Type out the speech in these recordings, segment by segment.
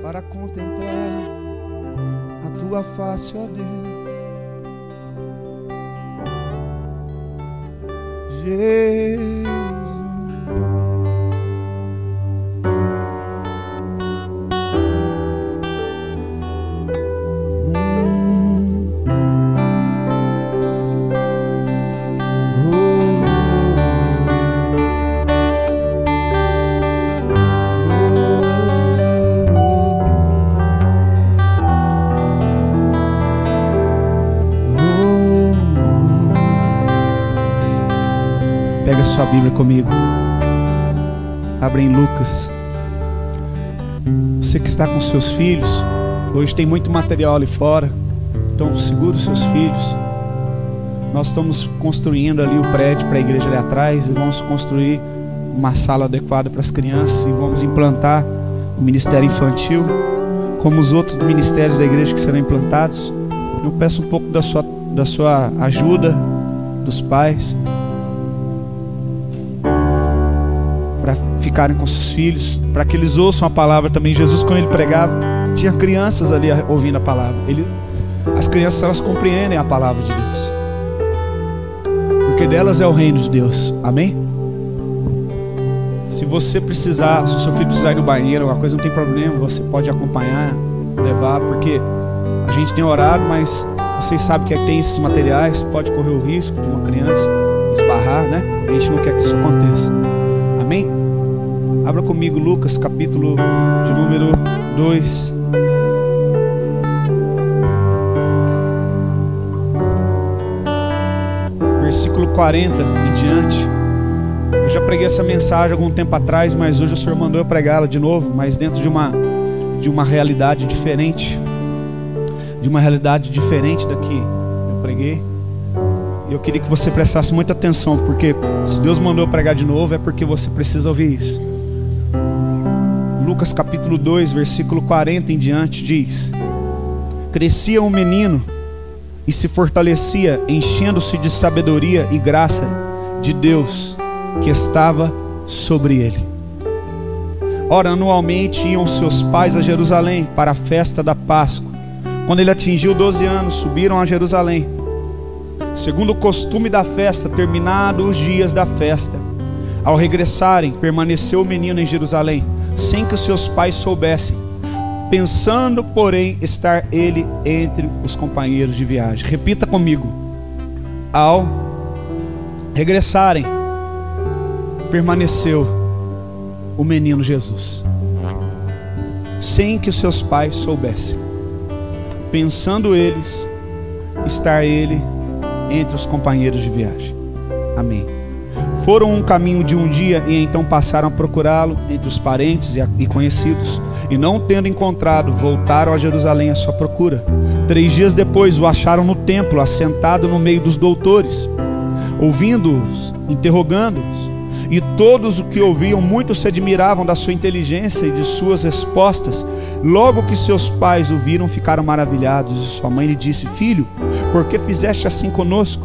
para contemplar a tua face, ó Deus. Jesus. Pega a sua Bíblia comigo. Abre em Lucas. Você que está com seus filhos, hoje tem muito material ali fora, então segura os seus filhos. Nós estamos construindo ali o prédio para a igreja ali atrás e vamos construir uma sala adequada para as crianças e vamos implantar o ministério infantil, como os outros ministérios da igreja que serão implantados. Eu peço um pouco da sua ajuda, dos pais, para ficarem com seus filhos, para que eles ouçam a palavra também. Jesus, quando ele pregava, tinha crianças ali ouvindo a palavra. As crianças, elas compreendem a palavra de Deus, porque delas é o reino de Deus. Amém? Se você precisar, se o seu filho precisar ir no banheiro, alguma coisa, não tem problema, você pode acompanhar, levar, porque a gente tem horário, mas vocês sabem que tem esses materiais, pode correr o risco de uma criança esbarrar, né? A gente não quer que isso aconteça. Amém? Abra comigo Lucas, capítulo de número 2. Versículo 40 em diante. Eu já preguei essa mensagem algum tempo atrás, mas hoje o Senhor mandou eu pregá-la de novo, mas dentro de uma realidade diferente. De uma realidade diferente da que eu preguei. E eu queria que você prestasse muita atenção, porque se Deus mandou eu pregar de novo, é porque você precisa ouvir isso. Lucas capítulo 2, versículo 40 em diante diz: crescia um menino e se fortalecia, enchendo-se de sabedoria e graça de Deus que estava sobre ele. Ora, anualmente iam seus pais a Jerusalém para a festa da Páscoa. Quando ele atingiu 12 anos, subiram a Jerusalém. Segundo o costume da festa, terminados os dias da festa, ao regressarem, permaneceu o menino em Jerusalém, sem que os seus pais soubessem, pensando, porém, estar ele entre os companheiros de viagem. Repita comigo. Ao regressarem, permaneceu o menino Jesus, sem que os seus pais soubessem, pensando eles estar ele entre os companheiros de viagem. Amém. Foram um caminho de um dia e então passaram a procurá-lo entre os parentes e conhecidos, e não tendo encontrado, voltaram a Jerusalém à sua procura. 3 dias depois o acharam no templo, assentado no meio dos doutores, ouvindo-os, interrogando-os. E todos os que ouviam muito se admiravam da sua inteligência e de suas respostas. Logo que seus pais o viram, ficaram maravilhados. E sua mãe lhe disse: filho, por que fizeste assim conosco?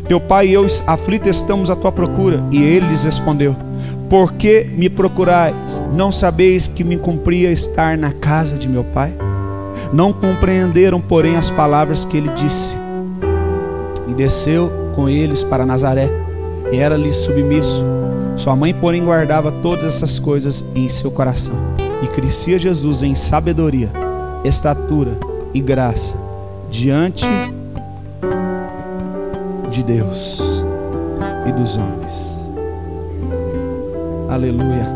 Teu pai e eu aflitos estamos à tua procura. E ele lhes respondeu: por que me procurais? Não sabeis que me cumpria estar na casa de meu pai? Não compreenderam, porém, as palavras que ele disse. E desceu com eles para Nazaré, e era-lhe submisso. Sua mãe, porém, guardava todas essas coisas em seu coração. E crescia Jesus em sabedoria, estatura e graça diante de Deus e dos homens. Aleluia.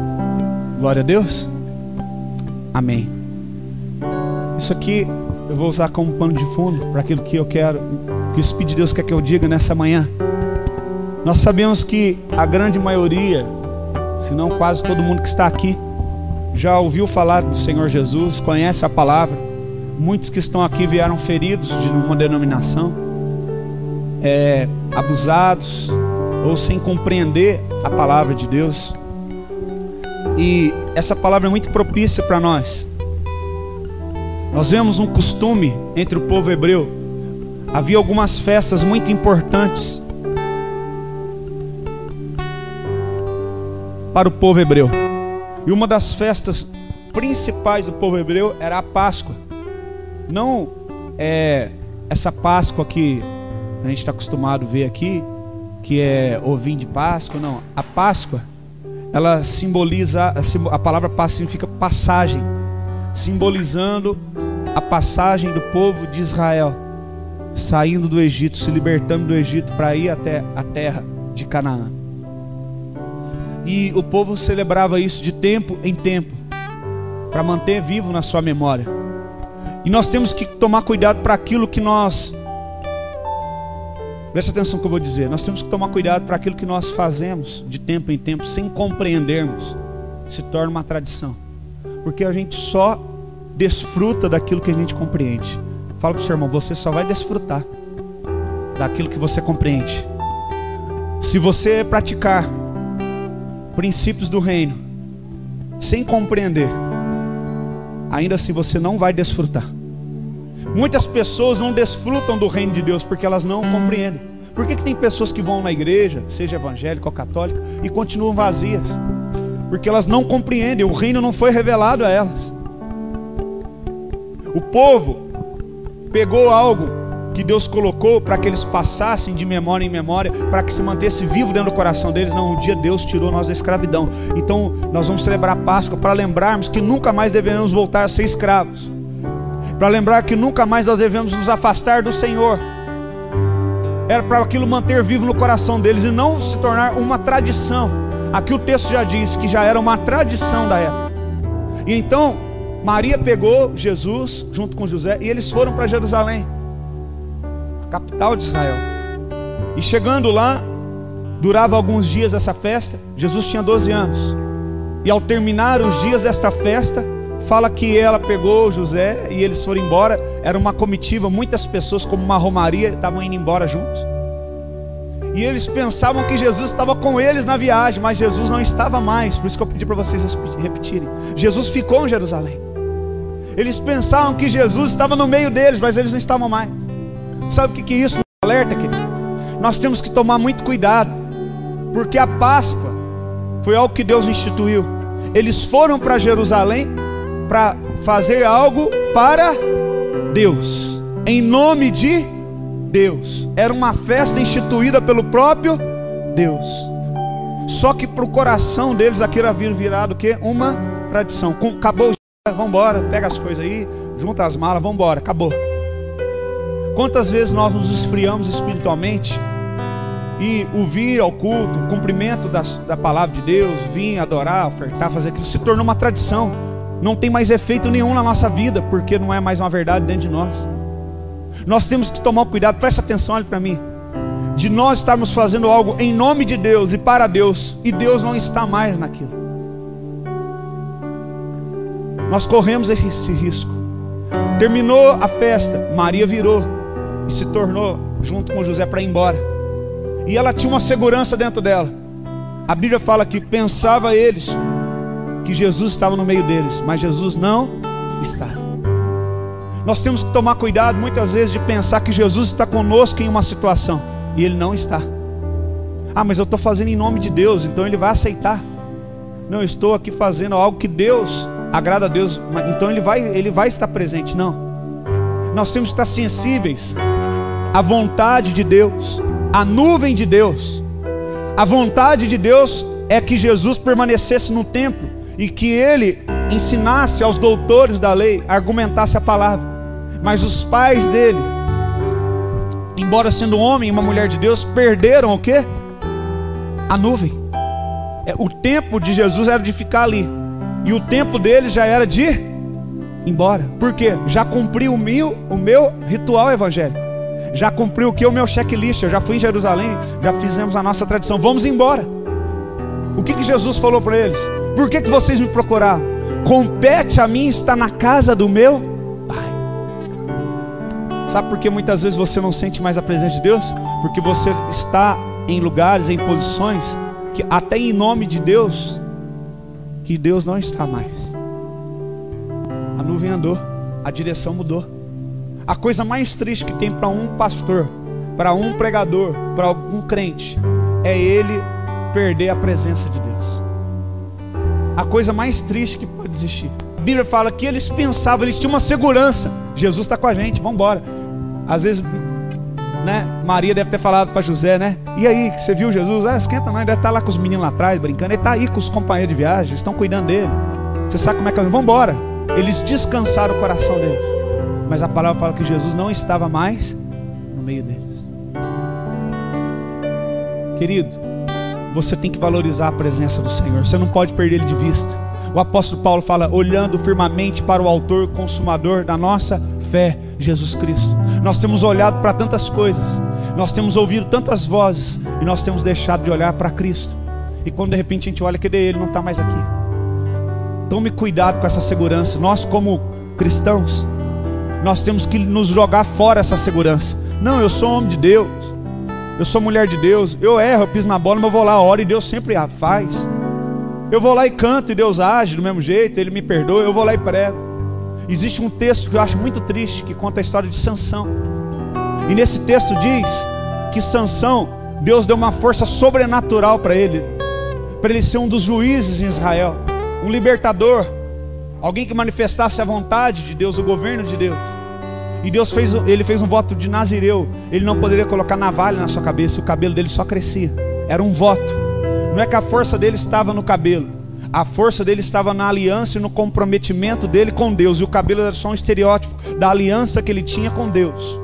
Glória a Deus. Amém. Isso aqui eu vou usar como pano de fundo para aquilo que eu quero, que o Espírito de Deus quer que eu diga nessa manhã. Nós sabemos que a grande maioria, se não quase todo mundo que está aqui, já ouviu falar do Senhor Jesus, conhece a palavra. Muitos que estão aqui vieram feridos de uma denominação, abusados ou sem compreender a palavra de Deus. E essa palavra é muito propícia para nós. Nós vemos um costume entre o povo hebreu. Havia algumas festas muito importantes para o povo hebreu. E uma das festas principais do povo hebreu era a Páscoa. Não essa Páscoa que a gente está acostumado a ver aqui, que é ovinho de Páscoa. Não, a Páscoa, ela simboliza, a palavra Páscoa significa passagem, simbolizando a passagem do povo de Israel, saindo do Egito, se libertando do Egito para ir até a terra de Canaã. E o povo celebrava isso de tempo em tempo, para manter vivo na sua memória. E nós temos que tomar cuidado para aquilo que nós... Presta atenção no que eu vou dizer. Nós temos que tomar cuidado para aquilo que nós fazemos de tempo em tempo, sem compreendermos, se torna uma tradição. Porque a gente só desfruta daquilo que a gente compreende. Fala para o seu irmão, você só vai desfrutar daquilo que você compreende. Se você praticar princípios do reino sem compreender, ainda assim você não vai desfrutar. Muitas pessoas não desfrutam do reino de Deus porque elas não compreendem. Por que tem pessoas que vão na igreja, seja evangélica ou católica, e continuam vazias? Porque elas não compreendem, o reino não foi revelado a elas. O povo pegou algo que Deus colocou para que eles passassem de memória em memória, para que se mantesse vivo dentro do coração deles. Não, um dia Deus tirou nós da escravidão. Então nós vamos celebrar a Páscoa para lembrarmos que nunca mais devemos voltar a ser escravos, para lembrar que nunca mais nós devemos nos afastar do Senhor. Era para aquilo manter vivo no coração deles e não se tornar uma tradição. Aqui o texto já diz que já era uma tradição da época. E então Maria pegou Jesus junto com José e eles foram para Jerusalém, capital de Israel. E chegando lá, durava alguns dias essa festa. Jesus tinha 12 anos. E ao terminar os dias desta festa, fala que ela pegou José e eles foram embora. Era uma comitiva, muitas pessoas, como uma romaria, estavam indo embora juntos. E eles pensavam que Jesus estava com eles na viagem, mas Jesus não estava mais. Por isso que eu pedi para vocês repetirem. Jesus ficou em Jerusalém. Eles pensavam que Jesus estava no meio deles, mas eles não estavam mais. Sabe o que isso nos alerta, querido? Nós temos que tomar muito cuidado, porque a Páscoa foi algo que Deus instituiu. Eles foram para Jerusalém para fazer algo para Deus, em nome de Deus. Era uma festa instituída pelo próprio Deus. Só que para o coração deles aquilo havia virado o quê? Uma tradição. Acabou, vamos embora, pega as coisas aí, junta as malas, vamos embora, acabou. Quantas vezes nós nos esfriamos espiritualmente e o vir ao culto, o cumprimento da palavra de Deus, vir adorar, ofertar, fazer aquilo, se tornou uma tradição. Não tem mais efeito nenhum na nossa vida, porque não é mais uma verdade dentro de nós. Nós temos que tomar cuidado, presta atenção, olha para mim, de nós estarmos fazendo algo em nome de Deus e para Deus, e Deus não está mais naquilo. Nós corremos esse risco. Terminou a festa, Maria virou e se tornou junto com José para ir embora. E ela tinha uma segurança dentro dela. A Bíblia fala que pensava eles que Jesus estava no meio deles, mas Jesus não está. Nós temos que tomar cuidado muitas vezes de pensar que Jesus está conosco em uma situação e Ele não está. Ah, mas eu estou fazendo em nome de Deus, então Ele vai aceitar. Não, eu estou aqui fazendo algo que Deus agrada a Deus, então Ele vai estar presente. Não, nós temos que estar sensíveis à vontade de Deus, à nuvem de Deus. A vontade de Deus é que Jesus permanecesse no templo e que Ele ensinasse aos doutores da lei, argumentasse a palavra. Mas os pais dele, embora sendo um homem e uma mulher de Deus, perderam o quê? A nuvem. O tempo de Jesus era de ficar ali, e o tempo deles já era de ir embora. Por quê? Já cumpri o meu ritual evangélico. Já cumpri o que? O meu checklist. Eu já fui em Jerusalém, já fizemos a nossa tradição, vamos embora. O que Jesus falou para eles? Por que vocês me procuraram? Compete a mim estar na casa do meu Pai. Sabe por que muitas vezes você não sente mais a presença de Deus? Porque você está em lugares, em posições que até em nome de Deus, que Deus não está mais. A nuvem andou, a direção mudou. A coisa mais triste que tem para um pastor, para um pregador, para algum crente, é ele perder a presença de Deus. A coisa mais triste que pode existir. Bíblia fala que eles pensavam, eles tinham uma segurança. Jesus está com a gente, vamos embora. Às vezes, né, Maria deve ter falado para José, né? E aí, você viu Jesus? Esquenta não, ele deve estar lá com os meninos lá atrás, brincando. Ele está aí com os companheiros de viagem, eles estão cuidando dele. Você sabe como é que é? Vamos embora. Eles descansaram o coração deles. Mas a palavra fala que Jesus não estava mais no meio deles. Querido, você tem que valorizar a presença do Senhor. Você não pode perder Ele de vista. O apóstolo Paulo fala, olhando firmemente para o autor e consumador da nossa fé, Jesus Cristo. Nós temos olhado para tantas coisas, nós temos ouvido tantas vozes, e nós temos deixado de olhar para Cristo. E quando de repente a gente olha, cadê Ele? Não está mais aqui. Tome cuidado com essa segurança. Nós como cristãos, nós temos que nos jogar fora essa segurança. Não, eu sou homem de Deus, eu sou mulher de Deus, eu erro, eu piso na bola, mas eu vou lá, oro e Deus sempre faz. Eu vou lá e canto e Deus age do mesmo jeito, Ele me perdoa, eu vou lá e prego. Existe um texto que eu acho muito triste, que conta a história de Sansão. E nesse texto diz que Sansão, Deus deu uma força sobrenatural para ele ser um dos juízes em Israel, um libertador, alguém que manifestasse a vontade de Deus, o governo de Deus. E ele fez um voto de Nazireu. Ele não poderia colocar navalha na sua cabeça, o cabelo dele só crescia. Era um voto. Não é que a força dele estava no cabelo, a força dele estava na aliança e no comprometimento dele com Deus. E o cabelo era só um estereótipo da aliança que ele tinha com Deus.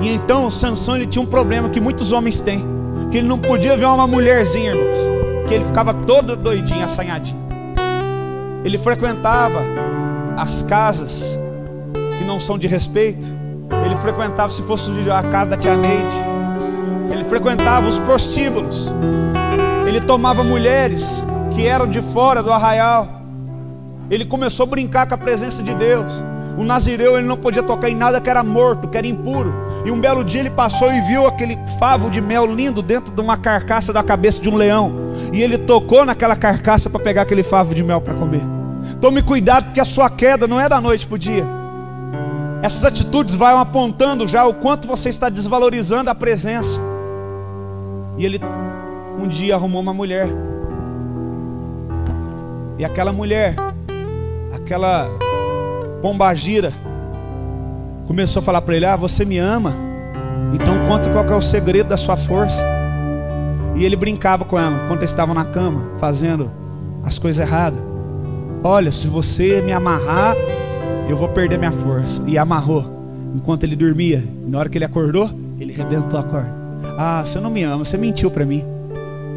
E então Sansão, ele tinha um problema que muitos homens têm, que ele não podia ver uma mulherzinha, irmãos, que ele ficava todo doidinho, assanhadinho. Ele frequentava as casas que não são de respeito. Ele frequentava, se fosse a casa da tia Neide, ele frequentava os prostíbulos. Ele tomava mulheres que eram de fora do arraial. Ele começou a brincar com a presença de Deus. O Nazireu, ele não podia tocar em nada que era morto, que era impuro. E um belo dia ele passou e viu aquele favo de mel lindo dentro de uma carcaça da cabeça de um leão. E ele tocou naquela carcaça para pegar aquele favo de mel para comer. Tome cuidado, porque a sua queda não é da noite para o dia. Essas atitudes vão apontando já o quanto você está desvalorizando a presença. E ele um dia arrumou uma mulher. E aquela mulher, aquela pombagira, começou a falar para ele: você me ama? Então conta qual que é o segredo da sua força. E ele brincava com ela quando eles estavam na cama, fazendo as coisas erradas. Olha, se você me amarrar, eu vou perder minha força. E amarrou enquanto ele dormia. Na hora que ele acordou, ele arrebentou a corda. Você não me ama, você mentiu para mim.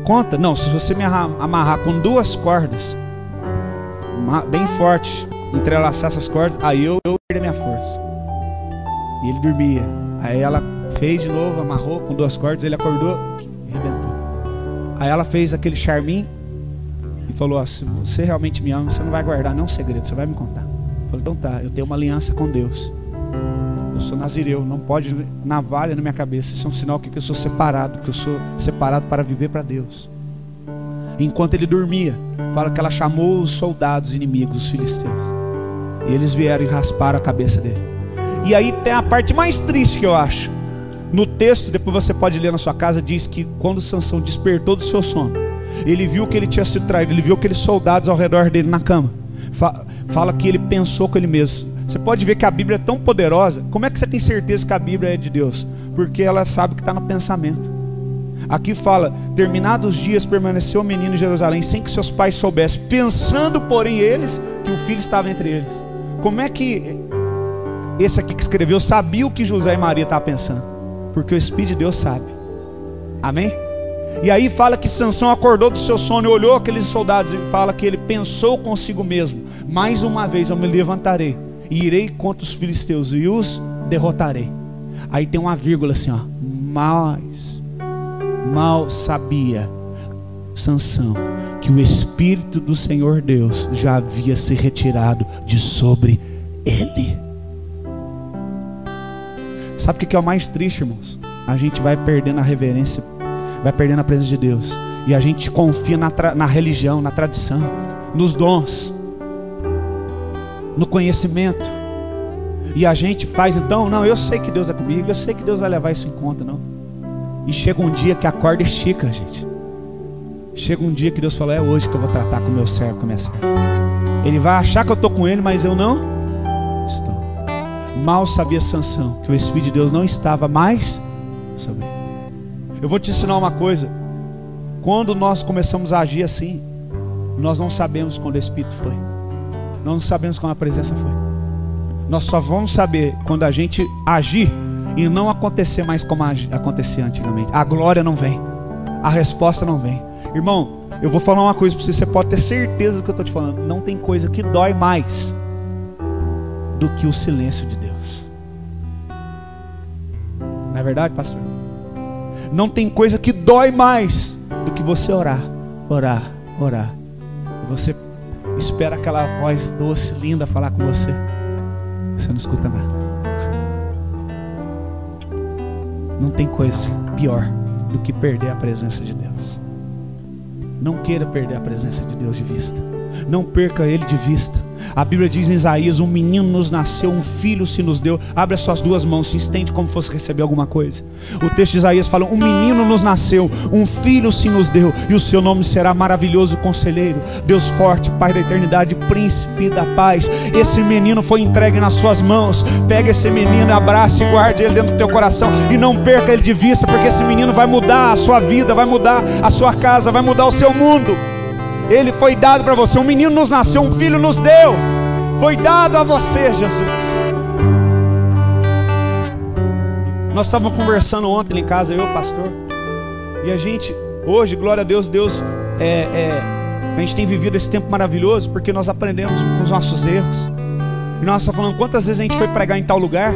Conta. Não, se você me amarrar com 2 cordas bem forte, entrelaçar essas cordas, aí eu perder minha força. E ele dormia. Aí ela fez de novo, amarrou com 2 cordas, ele acordou e arrebentou. Aí ela fez aquele charminho e falou: se você realmente me ama, você não vai guardar nenhum segredo, você vai me contar. Eu falei: então tá, eu tenho uma aliança com Deus. Eu sou nazireu, não pode navalha na minha cabeça. Isso é um sinal que eu sou separado, que eu sou separado para viver para Deus. Enquanto ele dormia, fala que ela chamou os soldados inimigos, os filisteus, e eles vieram e rasparam a cabeça dele. E aí tem a parte mais triste que eu acho. No texto, depois você pode ler na sua casa, diz que quando Sansão despertou do seu sono, ele viu que ele tinha sido traído, ele viu aqueles soldados ao redor dele na cama. Fala que ele pensou com ele mesmo. Você pode ver que a Bíblia é tão poderosa. Como é que você tem certeza que a Bíblia é de Deus? Porque ela sabe que está no pensamento. Aqui fala: terminados os dias permaneceu o menino em Jerusalém sem que seus pais soubessem, pensando porém eles que o filho estava entre eles. Como é que esse aqui que escreveu sabia o que José e Maria estavam pensando? Porque o Espírito de Deus sabe. Amém? E aí fala que Sansão acordou do seu sono e olhou aqueles soldados, e fala que ele pensou consigo mesmo: mais uma vez eu me levantarei e irei contra os filisteus e os derrotarei. Aí tem uma vírgula assim, ó: mas mal sabia Sansão que o Espírito do Senhor Deus já havia se retirado de sobre ele. Sabe o que é o mais triste, irmãos? A gente vai perdendo a reverência, vai perdendo a presença de Deus, e a gente confia na religião, na tradição, nos dons, no conhecimento. E a gente faz então: não, eu sei que Deus é comigo, eu sei que Deus vai levar isso em conta, não. E chega um dia que a corda estica, gente. Chega um dia que Deus fala: é hoje que eu vou tratar com o meu servo, com a minha serva. Ele vai achar que eu estou com ele, mas eu não estou. Mal sabia Sansão que o Espírito de Deus não estava mais sobre ele. Eu vou te ensinar uma coisa. Quando nós começamos a agir assim, nós não sabemos quando o Espírito foi. Nós não sabemos quando a presença foi. Nós só vamos saber quando a gente agir e não acontecer mais como acontecia antigamente. A glória não vem, a resposta não vem. Irmão, eu vou falar uma coisa para você, você pode ter certeza do que eu estou te falando. Não tem coisa que dói mais do que o silêncio de Deus. Não é verdade, pastor? Não tem coisa que dói mais do que você orar. E você espera aquela voz doce, linda falar com você. Você não escuta nada. Não tem coisa pior do que perder a presença de Deus. Não queira perder a presença de Deus de vista. Não perca Ele de vista. A Bíblia diz em Isaías: um menino nos nasceu, um filho se nos deu. Abre as suas duas mãos, se estende como fosse receber alguma coisa. O texto de Isaías fala: um menino nos nasceu, um filho se nos deu, e o seu nome será Maravilhoso Conselheiro, Deus Forte, Pai da Eternidade, Príncipe da Paz. Esse menino foi entregue nas suas mãos. Pega esse menino, abraça e guarde ele dentro do teu coração, e não perca ele de vista, porque esse menino vai mudar a sua vida, vai mudar a sua casa, vai mudar o seu mundo. Ele foi dado para você. Um menino nos nasceu, um filho nos deu. Foi dado a você, Jesus. Nós estávamos conversando ontem lá em casa, eu e o pastor. E a gente, hoje, glória a Deus, a gente tem vivido esse tempo maravilhoso, porque nós aprendemos com os nossos erros. E nós estamos falando quantas vezes a gente foi pregar em tal lugar,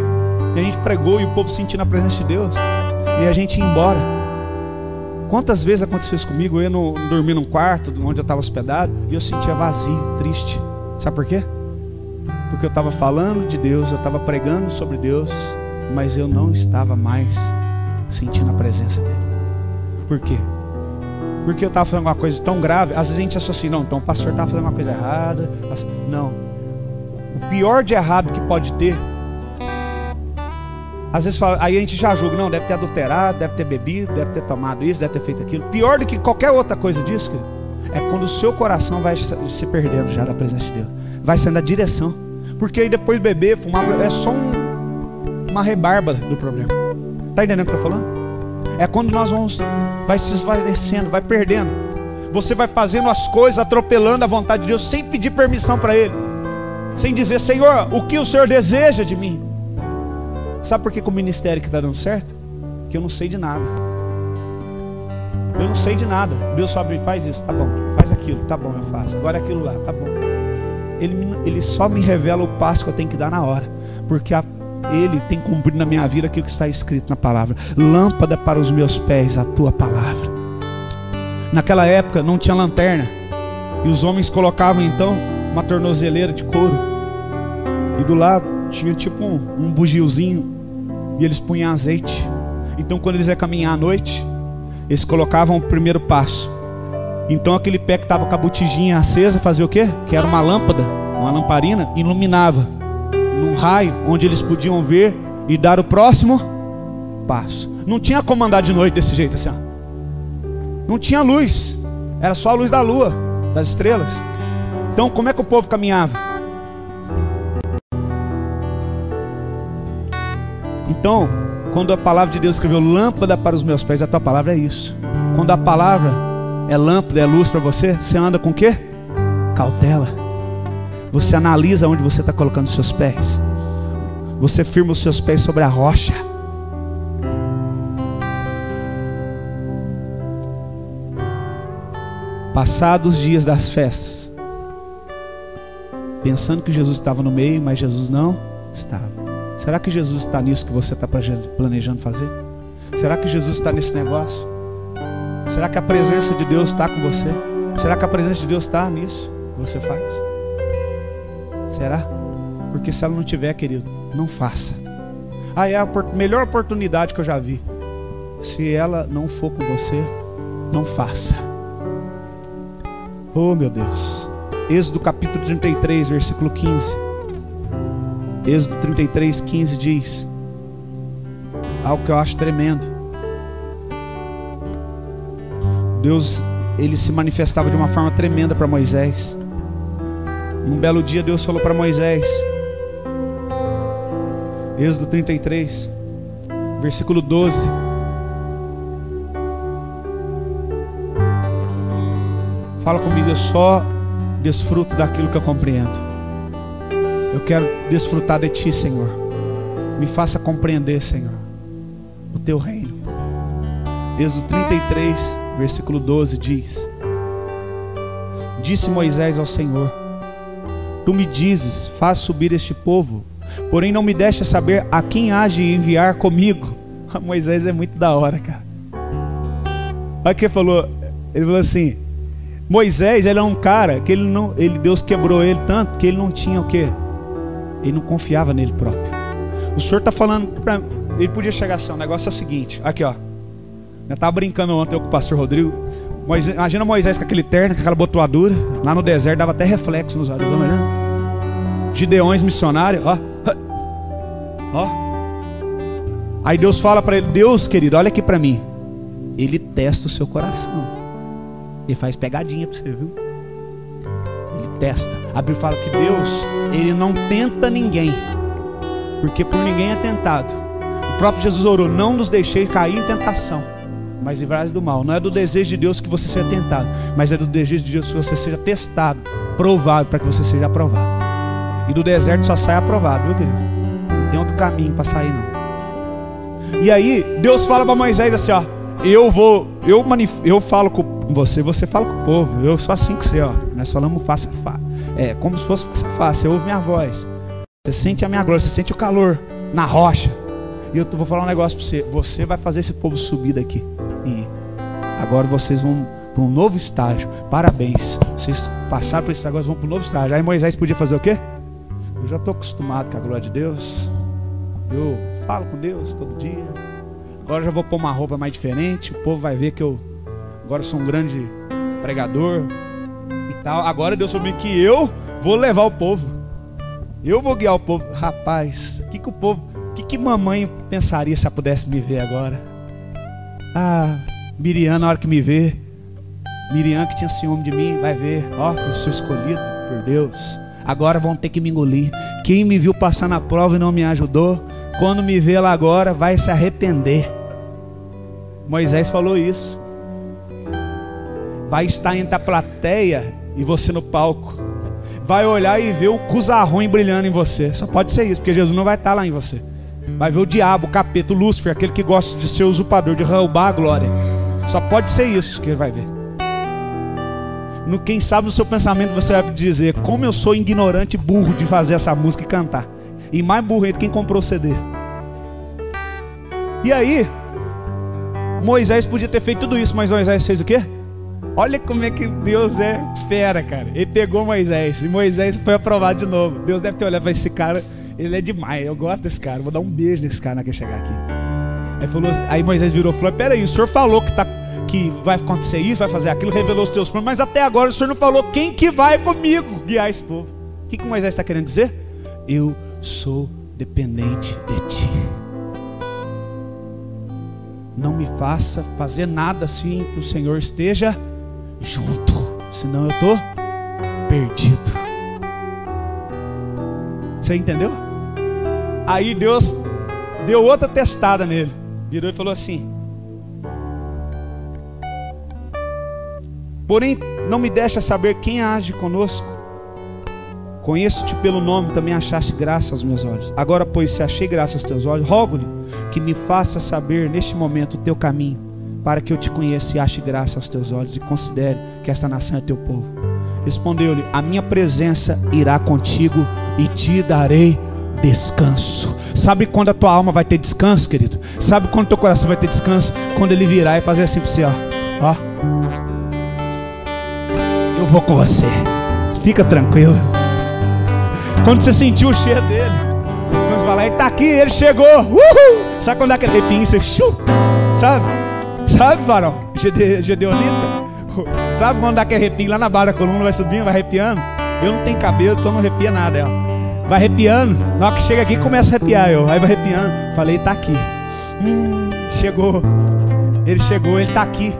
e a gente pregou e o povo sentindo a presença de Deus, e a gente ia embora. Quantas vezes aconteceu isso comigo? Eu não dormi num quarto onde eu estava hospedado e eu sentia vazio, triste. Sabe por quê? Porque eu estava falando de Deus, eu estava pregando sobre Deus, mas eu não estava mais sentindo a presença dele. Por quê? Porque eu estava fazendo uma coisa tão grave. Às vezes a gente associa: não, então o pastor estava fazendo uma coisa errada. Não. O pior de errado que pode ter, às vezes fala, aí a gente já julga: não, deve ter adulterado, deve ter bebido, deve ter tomado isso, deve ter feito aquilo. Pior do que qualquer outra coisa disso, querido, é quando o seu coração vai se perdendo já da presença de Deus, vai saindo da direção. Porque aí depois de beber, fumar, é só uma rebarba do problema. Está entendendo o que eu estou falando? É quando nós vai se esvaecendo, vai perdendo. Você vai fazendo as coisas, atropelando a vontade de Deus, sem pedir permissão para Ele, sem dizer: Senhor, o que o Senhor deseja de mim? Sabe por que o ministério que está dando certo? Que eu não sei de nada. Eu não sei de nada. Deus fala: faz isso, tá bom. Faz aquilo, tá bom, eu faço. Agora é aquilo lá, tá bom. Ele só me revela o passo que eu tenho que dar na hora, porque Ele tem cumprido na minha vida aquilo que está escrito na palavra. Lâmpada para os meus pés, a tua palavra. Naquela época não tinha lanterna, e os homens colocavam então uma tornozeleira de couro, e do lado tinha tipo um bugiozinho, e eles punham azeite. Então quando eles iam caminhar à noite, eles colocavam o primeiro passo. Então aquele pé que estava com a botijinha acesa fazia o quê? Que era uma lâmpada, uma lamparina, iluminava num raio onde eles podiam ver e dar o próximo passo. Não tinha como andar de noite desse jeito assim, ó. Não tinha luz, era só a luz da lua, das estrelas. Então como é que o povo caminhava? Então, quando a palavra de Deus escreveu lâmpada para os meus pés, a tua palavra é isso. Quando a palavra é lâmpada, é luz para você, você anda com o quê? Cautela. Você analisa onde você está colocando os seus pés. Você firma os seus pés sobre a rocha. Passados os dias das festas, pensando que Jesus estava no meio, mas Jesus não estava. Será que Jesus está nisso que você está planejando fazer? Será que Jesus está nesse negócio? Será que a presença de Deus está com você? Será que a presença de Deus está nisso que você faz? Será? Porque se ela não tiver, querido, não faça. É a melhor oportunidade que eu já vi. Se ela não for com você, não faça. Oh meu Deus. Êxodo capítulo 33, versículo 15. Êxodo 33, 15 diz algo que eu acho tremendo. Deus, ele se manifestava de uma forma tremenda para Moisés. E um belo dia Deus falou para Moisés, Êxodo 33, versículo 12. Fala comigo, eu só desfruto daquilo que eu compreendo. Eu quero desfrutar de Ti, Senhor. Me faça compreender, Senhor, o Teu reino. Êxodo 33, versículo 12 diz: Disse Moisés ao Senhor: Tu me dizes, faz subir este povo, porém não me deixa saber a quem há de enviar comigo. Moisés é muito da hora, cara. Olha o que ele falou. Ele falou assim: Moisés, ele é um cara que Deus quebrou ele tanto que ele não tinha o quê? Ele não confiava nele próprio. O Senhor está falando para ele, podia chegar assim, o negócio é o seguinte, aqui ó, eu estava brincando ontem com o pastor Rodrigo. Imagina Moisés com aquele terno, com aquela botoadura, lá no deserto, dava até reflexo nos olhos, tá olhando? Gideões missionários, ó. Aí Deus fala para ele: Deus querido, olha aqui para mim. Ele testa o seu coração. Ele faz pegadinha para você, viu? Ele testa. A Bíblia fala que Deus, Ele não tenta ninguém, porque por ninguém é tentado. O próprio Jesus orou: não nos deixei cair em tentação, mas livrai-nos do mal. Não é do desejo de Deus que você seja tentado, mas é do desejo de Deus que você seja testado, provado, para que você seja aprovado. E do deserto só sai aprovado, viu, querido? Não tem outro caminho para sair, não. E aí Deus fala para Moisés assim, ó: eu falo com você, você fala com o povo. Eu sou assim que você, ó. Nós falamos face a face. É como se fosse face a face. Você ouve minha voz, você sente a minha glória, você sente o calor na rocha. E eu vou falar um negócio para você. Você vai fazer esse povo subir daqui. E agora vocês vão para um novo estágio. Parabéns. Vocês passaram por esse agora, vão para um novo estágio. Aí Moisés podia fazer o quê? Eu já estou acostumado com a glória de Deus. Eu falo com Deus todo dia. Agora eu já vou pôr uma roupa mais diferente. O povo vai ver que eu agora sou um grande pregador e tal. Agora Deus soube que eu vou levar o povo. Eu vou guiar o povo. Rapaz, o que mamãe pensaria se ela pudesse me ver agora? Ah, Miriam, na hora que me vê, Miriam que tinha ciúme de mim, vai ver, ó, que eu sou escolhido por Deus. Agora vão ter que me engolir. Quem me viu passar na prova e não me ajudou, quando me vê lá agora, vai se arrepender. Moisés falou isso. Vai estar entre a plateia e você no palco. Vai olhar e ver o cuzarrões brilhando em você. Só pode ser isso, porque Jesus não vai estar lá em você. Vai ver o diabo, o capeta, o Lúcifer, aquele que gosta de ser usurpador, de roubar a glória. Só pode ser isso que ele vai ver. Quem sabe no seu pensamento você vai dizer: como eu sou ignorante e burro de fazer essa música e cantar. E mais burro ainda quem comprou o CD. E aí Moisés podia ter feito tudo isso, mas Moisés fez o quê? Olha como é que Deus é fera, cara. Ele pegou Moisés e Moisés foi aprovado de novo. Deus deve ter olhado para esse cara: ele é demais, eu gosto desse cara, vou dar um beijo nesse cara na hora que chegar aqui. Aí Moisés virou e falou: peraí, o senhor falou que vai acontecer isso, vai fazer aquilo, revelou os teus planos, mas até agora o senhor não falou quem que vai comigo guiar esse povo. O que Moisés está querendo dizer? Eu sou dependente de ti. Não me faça fazer nada assim que o Senhor esteja junto, senão eu estou perdido. Você entendeu? Aí Deus deu outra testada nele. Virou e falou assim: porém não me deixa saber quem age conosco. Conheço-te pelo nome, também achaste graça aos meus olhos. Agora, pois, se achei graça aos teus olhos, rogo-lhe que me faça saber neste momento o teu caminho, para que eu te conheça e ache graça aos teus olhos, e considere que esta nação é teu povo. Respondeu-lhe: a minha presença irá contigo e te darei descanso. Sabe quando a tua alma vai ter descanso, querido? Sabe quando teu coração vai ter descanso? Quando ele virar e fazer assim para você, ó. Eu vou com você, fica tranquilo. Quando você sentiu o cheiro dele, vamos falar: ele está aqui, ele chegou. Uhul! Sabe quando dá aquele arrepinho, você sabe, varão? Gedeonita. Sabe quando dá aquele arrepinho lá na barra da coluna, vai subindo, vai arrepiando? Eu não tenho cabelo, então não arrepia nada. Vai arrepiando, na hora que chega aqui começa a arrepiar. Aí vai arrepiando, falei: está aqui. Chegou. Ele chegou, ele está aqui.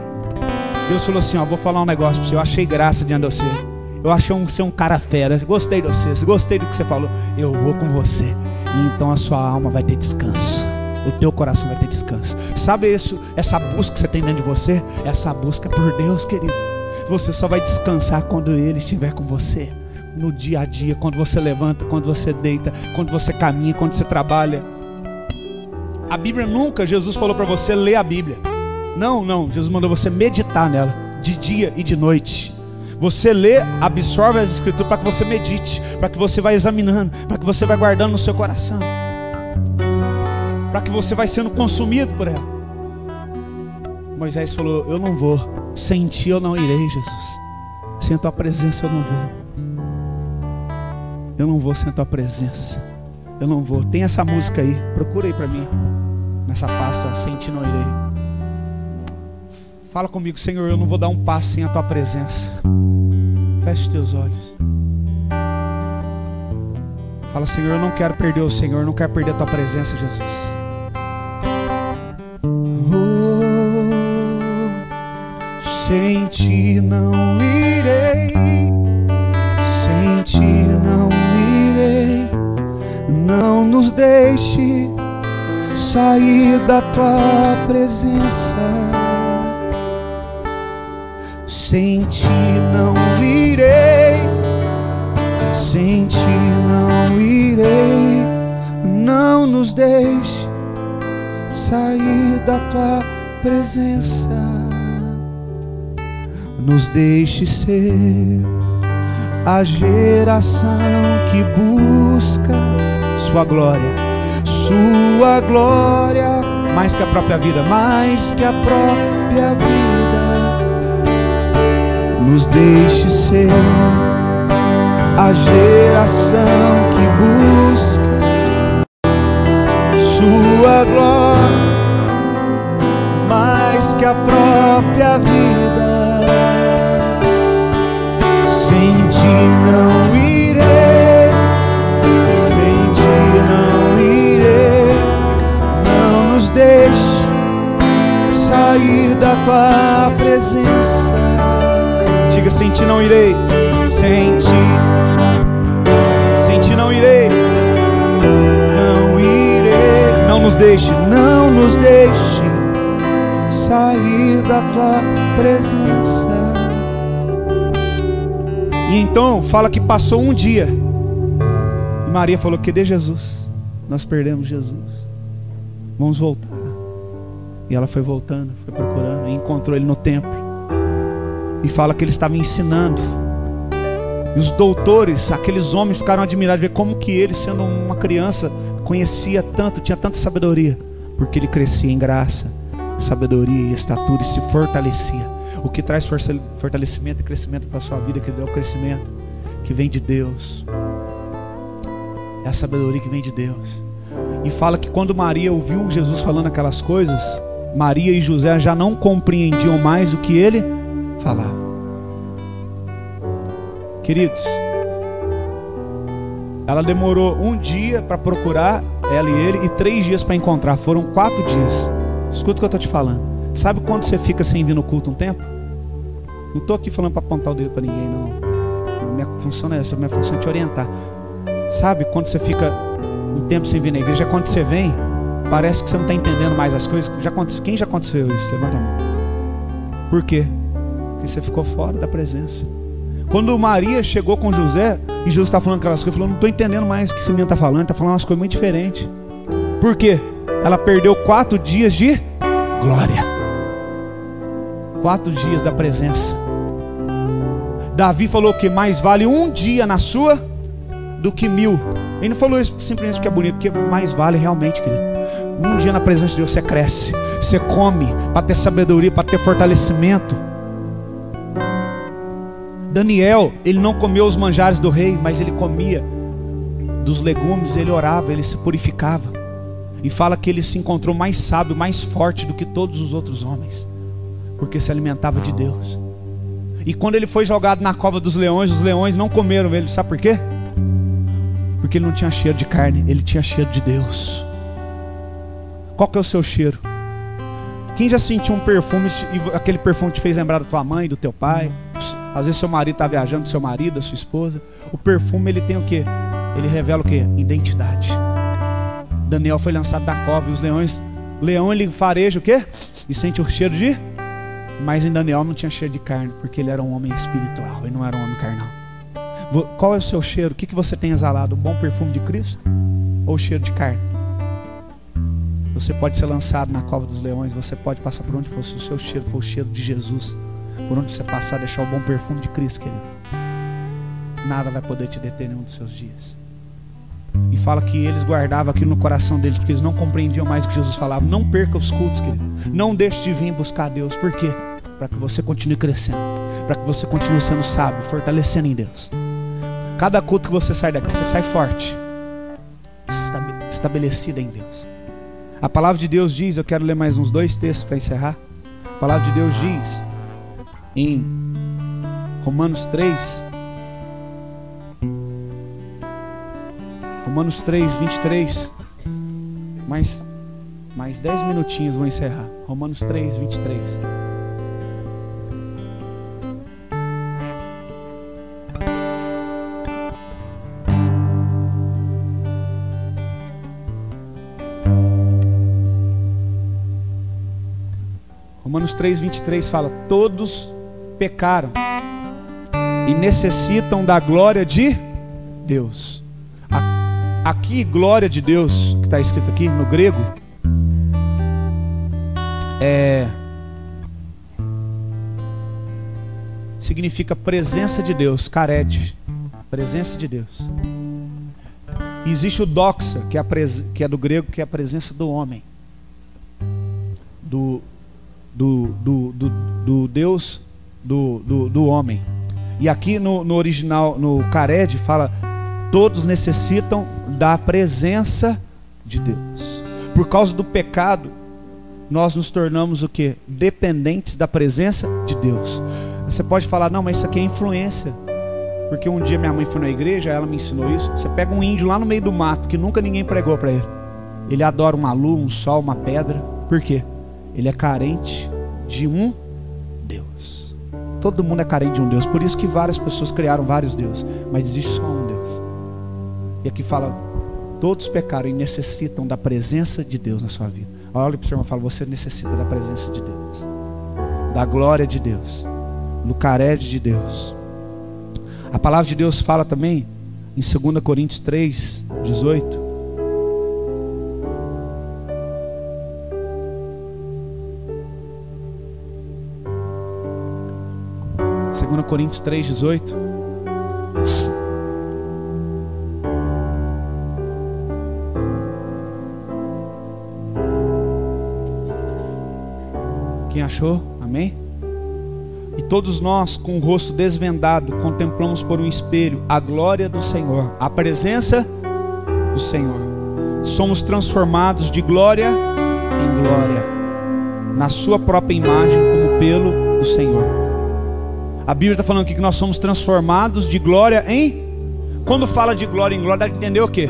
Deus falou assim: ó, vou falar um negócio para você. Eu achei graça diante de você. eu achei você um cara fera, gostei de você, gostei do que você falou, eu vou com você. E então a sua alma vai ter descanso, o teu coração vai ter descanso. Sabe isso, essa busca que você tem dentro de você, essa busca por Deus, querido. Você só vai descansar quando Ele estiver com você, no dia a dia, quando você levanta, quando você deita, quando você caminha, quando você trabalha. A Bíblia nunca, Jesus falou para você ler a Bíblia. Não, Jesus mandou você meditar nela, de dia e de noite. Você lê, absorve as Escrituras para que você medite, para que você vá examinando, para que você vá guardando no seu coração, para que você vá sendo consumido por ela. Moisés falou, eu não vou, sem ti eu não irei, Jesus. Sem a tua presença eu não vou. Eu não vou sem a tua presença. Eu não vou. Tem essa música aí, procura aí para mim. Nessa pasta, ó, sem ti não irei. Fala comigo, Senhor, eu não vou dar um passo sem a tua presença. Feche os teus olhos. Fala, Senhor, eu não quero perder o Senhor, eu não quero perder a tua presença, Jesus. Sem ti não irei, sem ti não irei. Não nos deixe sair da tua presença. Sem ti não irei, sem ti não irei. Não nos deixe sair da tua presença. Nos deixe ser a geração que busca sua glória, mais que a própria vida, mais que a própria vida. Nos deixe ser a geração que busca sua glória, mais que a própria vida. Sem ti não irei, sem ti não irei. Não nos deixe sair da tua presença. Diga, sem ti não irei, sem ti não irei, não irei. Não nos deixe sair da tua presença. E então fala que passou um dia e Maria falou, cadê Jesus? Nós perdemos Jesus, vamos voltar. E ela foi voltando, foi procurando e encontrou ele no templo. E fala que ele estava ensinando. E os doutores, aqueles homens, ficaram admirados de ver como que ele, sendo uma criança, conhecia tanto, tinha tanta sabedoria. Porque ele crescia em graça, sabedoria e estatura e se fortalecia. O que traz fortalecimento e crescimento para a sua vida, que é o crescimento que vem de Deus. É a sabedoria que vem de Deus. E fala que quando Maria ouviu Jesus falando aquelas coisas, Maria e José já não compreendiam mais o que ele falava. Queridos, ela demorou um dia para procurar, ela e ele, e 3 dias para encontrar. Foram 4 dias. Escuta o que eu estou te falando. Sabe quando você fica sem vir no culto um tempo? Não estou aqui falando para apontar o dedo para ninguém, não. Minha função é essa, minha função é te orientar. Sabe quando você fica um tempo sem vir na igreja? Quando você vem, parece que você não está entendendo mais as coisas. Quem já aconteceu isso? Levanta a mão. Por quê? Porque você ficou fora da presença. Quando Maria chegou com José, e Jesus está falando aquelas coisas, falou, não estou entendendo mais o que esse menino está falando, está falando umas coisas muito diferentes. Por quê? Ela perdeu 4 dias de glória. 4 dias da presença. Davi falou que mais vale um dia na sua do que 1000. Ele não falou isso simplesmente porque é bonito, porque mais vale realmente, querido. Um dia na presença de Deus você cresce, você come para ter sabedoria, para ter fortalecimento. Daniel, ele não comeu os manjares do rei, mas ele comia dos legumes, ele orava, ele se purificava. E fala que ele se encontrou mais sábio, mais forte do que todos os outros homens, porque se alimentava de Deus. E quando ele foi jogado na cova dos leões, os leões não comeram ele. Sabe por quê? Porque ele não tinha cheiro de carne, ele tinha cheiro de Deus. Qual que é o seu cheiro? Quem já sentiu um perfume e aquele perfume te fez lembrar da tua mãe, do teu pai, Às vezes seu marido está viajando com seu marido, a sua esposa. O perfume, ele tem o quê? Ele revela o quê? Identidade. Daniel foi lançado da cova e os leões... O leão, ele fareja o quê? E sente o cheiro de... Mas em Daniel não tinha cheiro de carne, porque ele era um homem espiritual e não era um homem carnal. Qual é o seu cheiro? O que você tem exalado? O bom perfume de Cristo? Ou o cheiro de carne? Você pode ser lançado na cova dos leões, você pode passar por onde for, se o seu cheiro for o cheiro de Jesus, por onde você passar, deixar o bom perfume de Cristo, querido, nada vai poder te deter nenhum dos seus dias. E fala que eles guardavam aquilo no coração deles, porque eles não compreendiam mais o que Jesus falava. Não perca os cultos, querido. Não deixe de vir buscar Deus. Por quê? Para que você continue crescendo, para que você continue sendo sábio, fortalecendo em Deus. Cada culto que você sai daqui, você sai forte, estabelecida em Deus. A palavra de Deus diz, eu quero ler mais uns 2 textos para encerrar. A palavra de Deus diz em Romanos 3, 23. Mais 10 minutinhos vou encerrar. Romanos 3, 23. Romanos 3, 23 fala: todos pecaram e necessitam da glória de Deus. Aqui, glória de Deus, que está escrito aqui no grego, significa presença de Deus, cared, presença de Deus. E existe o doxa, que é do grego, que é a presença do homem, do Deus, do homem. E aqui no original, no cared, fala: todos necessitam da presença de Deus. Por causa do pecado, nós nos tornamos o quê? Dependentes da presença de Deus. Você pode falar: não, mas isso aqui é influência, porque um dia minha mãe foi na igreja, ela me ensinou isso. Você pega um índio lá no meio do mato, que nunca ninguém pregou para ele. Ele adora uma lua, um sol, uma pedra. Por quê? Ele é carente de um Deus. Todo mundo é carente de um Deus. Por isso que várias pessoas criaram vários deuses, mas existe só um Deus. E aqui fala: todos pecaram e necessitam da presença de Deus na sua vida. Olha para o seu irmão e fala: você necessita da presença de Deus, da glória de Deus, do cared de Deus. A palavra de Deus fala também em 2 Coríntios 3, 18. Coríntios 3, 18. Quem achou? Amém? E todos nós, com o rosto desvendado, contemplamos por um espelho a glória do Senhor, a presença do Senhor. Somos transformados de glória em glória, na sua própria imagem, como pelo do Senhor. A Bíblia está falando aqui que nós somos transformados de glória em... Quando fala de glória em glória, dá para entender o quê?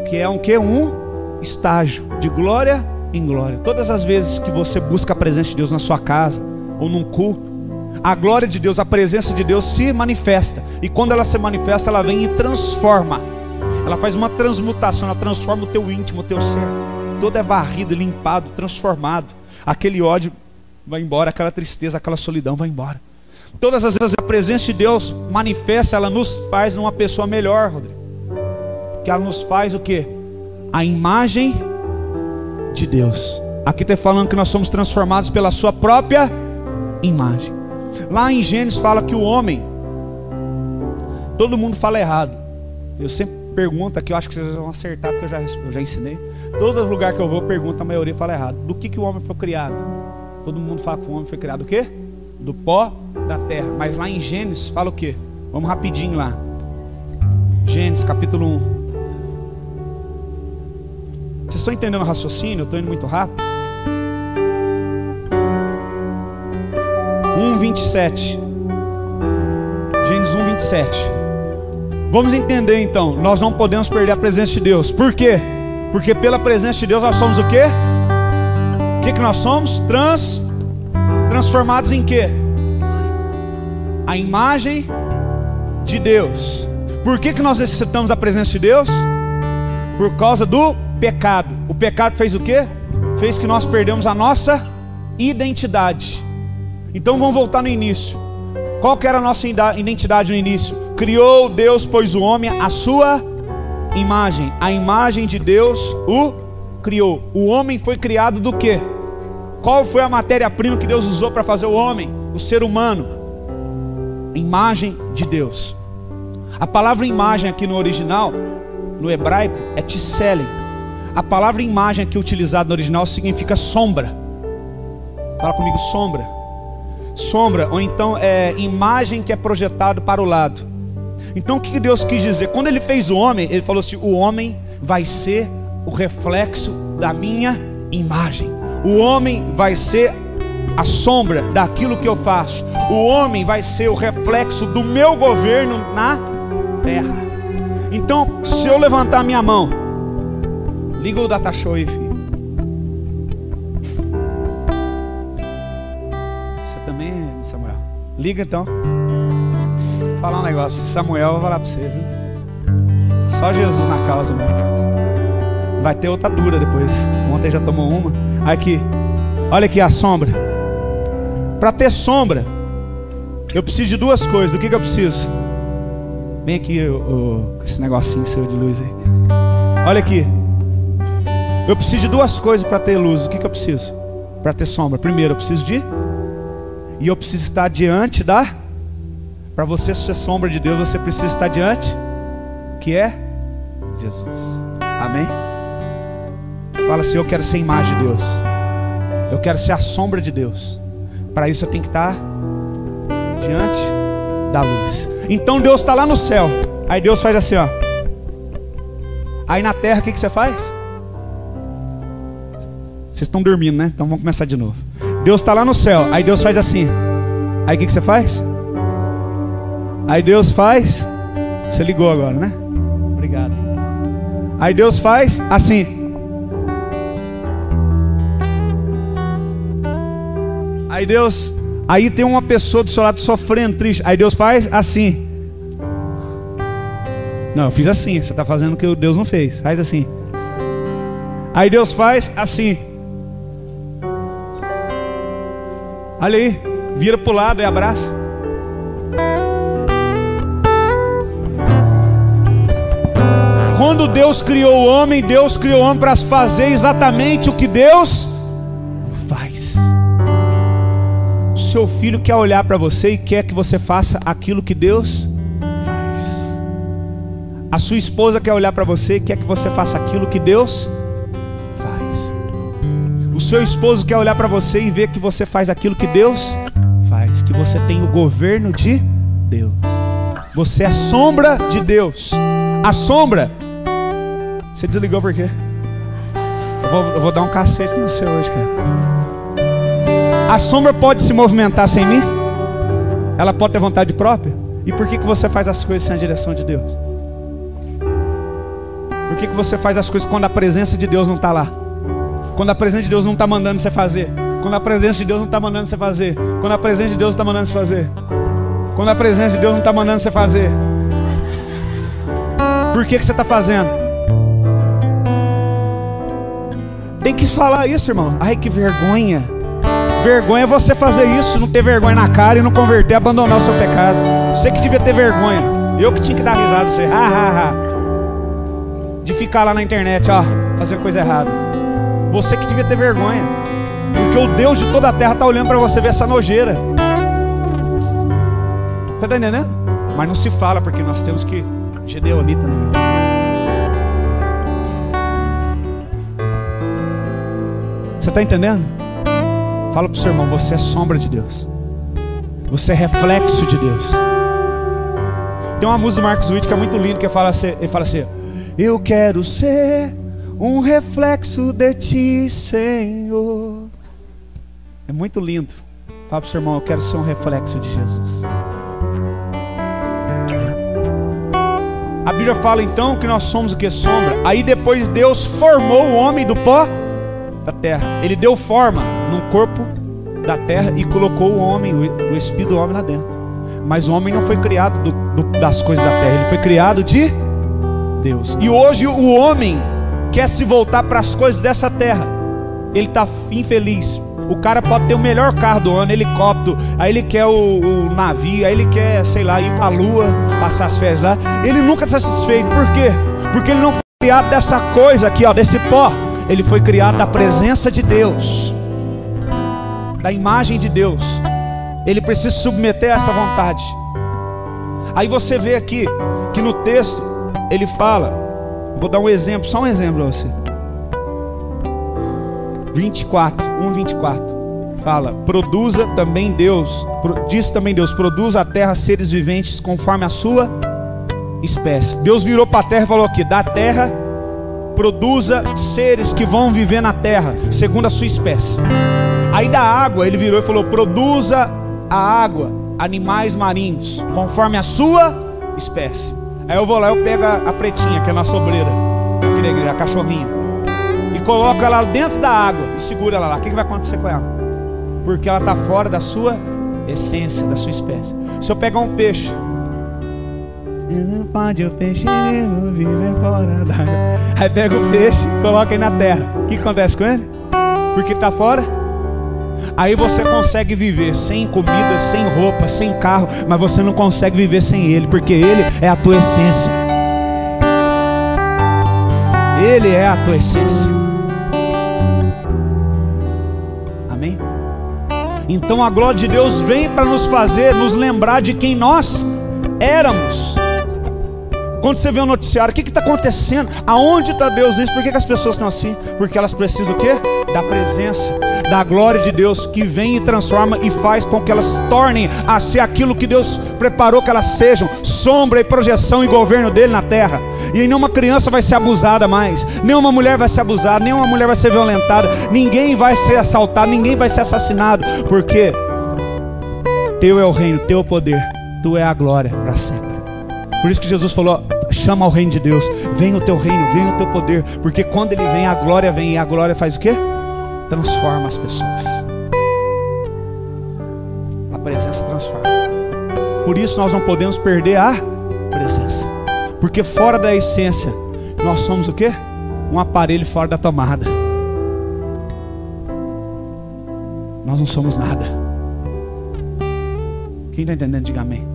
Que é um quê? Um estágio de glória em glória. Todas as vezes que você busca a presença de Deus na sua casa ou num culto, a glória de Deus, a presença de Deus se manifesta. E quando ela se manifesta, ela vem e transforma. Ela faz uma transmutação, ela transforma o teu íntimo, o teu ser. Todo é varrido, limpado, transformado. Aquele ódio vai embora, aquela tristeza, aquela solidão vai embora. Todas as vezes a presença de Deus manifesta, ela nos faz uma pessoa melhor, Rodrigo. Que ela nos faz o quê? A imagem de Deus. Aqui está falando que nós somos transformados pela sua própria imagem. Lá em Gênesis fala que o homem, todo mundo fala errado. Eu sempre pergunto aqui, eu acho que vocês vão acertar, porque eu já ensinei. Todo lugar que eu vou, pergunto, a maioria fala errado. Do que o homem foi criado? Todo mundo fala que o homem foi criado do quê? Do pó da terra. Mas lá em Gênesis fala o quê? Vamos rapidinho lá. Gênesis capítulo 1. Vocês estão entendendo o raciocínio? Eu estou indo muito rápido. 1:27. Gênesis 1:27. Vamos entender então. Nós não podemos perder a presença de Deus. Por quê? Porque pela presença de Deus nós somos o quê? O que nós somos? Transformados em quê? A imagem de Deus. Por que nós necessitamos da presença de Deus? Por causa do pecado. O pecado fez o quê? Fez que nós perdemos a nossa identidade. Então vamos voltar no início. Qual que era a nossa identidade no início? Criou Deus, pois o homem a sua imagem. A imagem de Deus o criou. O homem foi criado do quê? Qual foi a matéria-prima que Deus usou para fazer o homem? O ser humano. Imagem de Deus. A palavra imagem aqui no original, no hebraico, é tselem. A palavra imagem aqui utilizada no original significa sombra. Fala comigo, sombra. Sombra, ou então é imagem que é projetado para o lado. Então o que Deus quis dizer? Quando Ele fez o homem, Ele falou assim: o homem vai ser o reflexo da minha imagem. O homem vai ser a sombra daquilo que eu faço. O homem vai ser o reflexo do meu governo na terra. Então, se eu levantar a minha mão, liga o data show aí, filho. Você também, Samuel? Liga então. Vou falar um negócio. Samuel, eu vou falar para você, viu? Só Jesus na causa, mano. Vai ter outra dura depois. Ontem já tomou uma. Aqui, olha aqui a sombra. Para ter sombra, eu preciso de duas coisas. O que eu preciso? Vem aqui com esse negocinho seu de luz aí. Olha aqui. Eu preciso de duas coisas para ter luz. O que eu preciso? Para ter sombra. Primeiro, eu preciso de... E eu preciso estar diante da... Para você ser sombra de Deus, você precisa estar diante... Que é? Jesus. Amém? Fala assim: eu quero ser a imagem de Deus. Eu quero ser a sombra de Deus. Para isso eu tenho que estar diante da luz. Então Deus está lá no céu. Aí Deus faz assim, ó. Aí na terra o que você faz? Vocês estão dormindo, né? Então vamos começar de novo. Deus está lá no céu. Aí Deus faz assim. Aí o que você faz? Aí Deus faz. Você ligou agora, né? Obrigado. Aí Deus faz assim. Aí Deus, aí tem uma pessoa do seu lado sofrendo, triste. Aí Deus faz assim. Não, eu fiz assim. Você está fazendo o que Deus não fez. Faz assim. Aí Deus faz assim. Olha aí, vira para o lado e abraça. Quando Deus criou o homem para fazer exatamente o que Deus faz. Seu filho quer olhar para você e quer que você faça aquilo que Deus faz. A sua esposa quer olhar para você e quer que você faça aquilo que Deus faz. O seu esposo quer olhar para você e ver que você faz aquilo que Deus faz. Que você tem o governo de Deus. Você é a sombra de Deus. A sombra. Você desligou por quê? Eu vou dar um cacete no seu hoje, cara. A sombra pode se movimentar sem mim? Ela pode ter vontade própria? E por que você faz as coisas sem a direção de Deus? Por que você faz as coisas quando a presença de Deus não está lá? Quando a presença de Deus não está mandando você fazer? Quando a presença de Deus não está mandando você fazer? Quando a presença de Deus está mandando você fazer? Quando a presença de Deus não está mandando você fazer? Por que você está fazendo? Tem que falar isso, irmão. Ai, que vergonha. Vergonha é você fazer isso, não ter vergonha na cara e não converter, abandonar o seu pecado. Você que devia ter vergonha. Eu que tinha que dar risada, você, de ficar lá na internet, ó, fazendo coisa errada. Você que devia ter vergonha. Porque o Deus de toda a terra está olhando para você ver essa nojeira. Você está entendendo? Mas não se fala, porque nós temos que... Gedeonita, né? Você está entendendo? Fala para o seu irmão: você é sombra de Deus. Você é reflexo de Deus. Tem uma música do Marcos Witt que é muito linda, que ele fala assim: eu quero ser um reflexo de ti, Senhor. É muito lindo. Fala para o seu irmão: eu quero ser um reflexo de Jesus. A Bíblia fala então que nós somos o que? Sombra. Aí depois Deus formou o homem do pó da terra. Ele deu forma no corpo da terra e colocou o homem, o espírito do homem lá dentro. Mas o homem não foi criado das coisas da terra, ele foi criado de Deus. E hoje o homem quer se voltar para as coisas dessa terra. Ele está infeliz. O cara pode ter o melhor carro do ano, helicóptero, aí ele quer o navio, aí ele quer, sei lá, ir para a lua, passar as férias lá. Ele nunca está satisfeito. Por quê? Porque ele não foi criado dessa coisa aqui, ó, desse pó. Ele foi criado da presença de Deus, da imagem de Deus. Ele precisa se submeter a essa vontade. Aí você vê aqui que no texto ele fala, vou dar um exemplo, só um exemplo para você. 1:24 fala: produza também Deus, diz também Deus, produza a terra seres viventes conforme a sua espécie. Deus virou para a terra e falou aqui: da terra produza seres que vão viver na terra segundo a sua espécie. Aí da água ele virou e falou: produza a água animais marinhos conforme a sua espécie. Aí eu vou lá, eu pego a pretinha, que é a nossa obreira aqui na igreja, a cachorrinha, e coloco ela dentro da água e segura ela lá. O que vai acontecer com ela? Porque ela está fora da sua essência, da sua espécie. Se eu pegar um peixe, não pode o peixe mesmo viver fora da água. Aí pega o peixe, coloca aí na terra. O que acontece com ele? Porque está fora. Aí você consegue viver sem comida, sem roupa, sem carro, mas você não consegue viver sem Ele, porque Ele é a tua essência. Ele é a tua essência. Amém? Então a glória de Deus vem para nos fazer, nos lembrar de quem nós éramos. Quando você vê um noticiário, o que está acontecendo? Aonde está Deus nisso? Por que as pessoas estão assim? Porque elas precisam o quê? Da presença, da glória de Deus, que vem e transforma e faz com que elas tornem a ser aquilo que Deus preparou que elas sejam: sombra e projeção e governo dele na terra. E nenhuma criança vai ser abusada mais, nenhuma mulher vai ser abusada, nenhuma mulher vai ser violentada, ninguém vai ser assaltado, ninguém vai ser assassinado, porque teu é o reino, teu é o poder, tu é a glória para sempre. Por isso que Jesus falou: chama ao reino de Deus, vem o teu reino, vem o teu poder, porque quando ele vem, a glória vem, e a glória faz o quê? Transforma as pessoas. A presença transforma. Por isso nós não podemos perder a presença, porque fora da essência nós somos o quê? Um aparelho fora da tomada. Nós não somos nada. Quem está entendendo, diga amém.